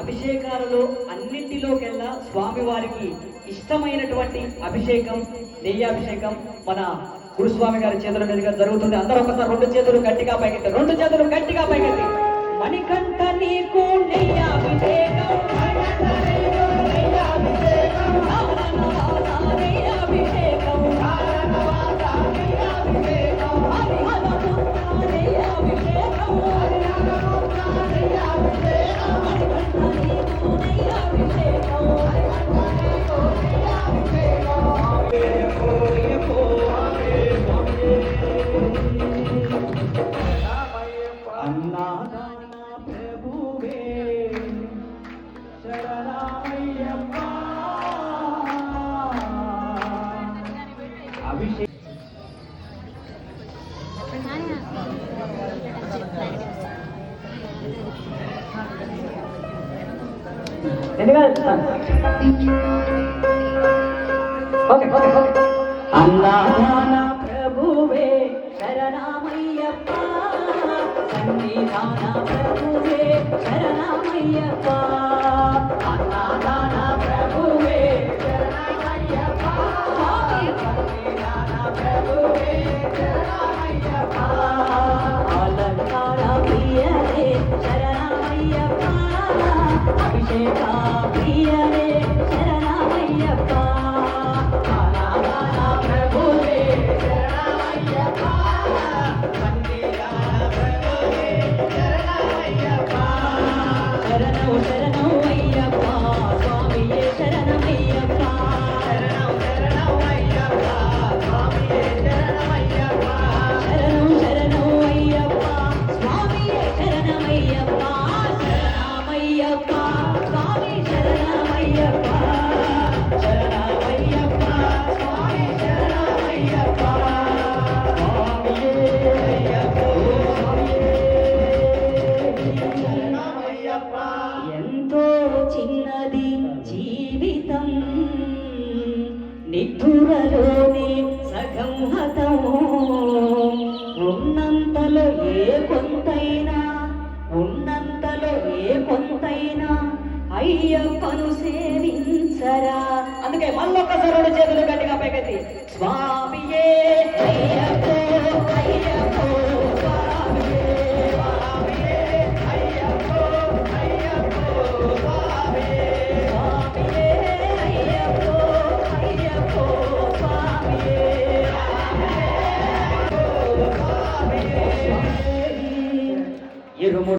అభిషేకాలలో అన్నింటిలోకెల్లా స్వామివారికి ఇష్టమైనటువంటి అభిషేకం నెయ్యాభిషేకం మన గురుస్వామి గారి చేతుల మీదుగా జరుగుతుంది. అందరూ ఒకసారి రెండు చేతులు గట్టిగా పైకెత్తి, రెండు చేతులు గట్టిగా పైకెత్తి. మణికంఠ నీకు నెయ్యాభిషేకం, అన్నాదాన ప్రభువే శరణమయ్యప్ప, సన్నిధాన ప్రభువే శరణమయ్యప్ప, అన్నాదాన ప్రభువే శరణమయ్యప్ప, సన్నిధాన ప్రభువే శరణమయ్యప్ప, అలంకార ప్రియరే శరణమయ్యప్ప, అభిషేక ప్రియరే శరణమయ్యప్ప, అన్నాదాన ప్రభువే శరణమయ్యప్ప, సన్నిధాన ప్రభువే శరణమయ్యప్ప, శరణం శరణం అయ్యప్ప స్వామియే శరణమయ్యప్ప, శరణం శరణం అయ్యప్ప స్వామియే శరణమయ్యప్ప, శరణం శరణం అయ్యప్ప స్వామియే శరణమయ్యప్ప, శరణమయ్యప్ప స్వామి శరణమయ్యప్ప, శరణమయ్యప్ప స్వామి శరణమయ్యప్ప, స్వామియే శరణమయ్యప్ప. ఎంతో చిన్నది జీవితం, నిఠురలోనే సగం హతము, ఉన్నంతలో ఏ కొంతైనా అయ్యప్పను సేవించరా. అందుకే మళ్ళొక్కసారి రెండు చేతులు గట్టిగా పైకెత్తి స్వామియే అయ్యప్పో అయ్యప్పో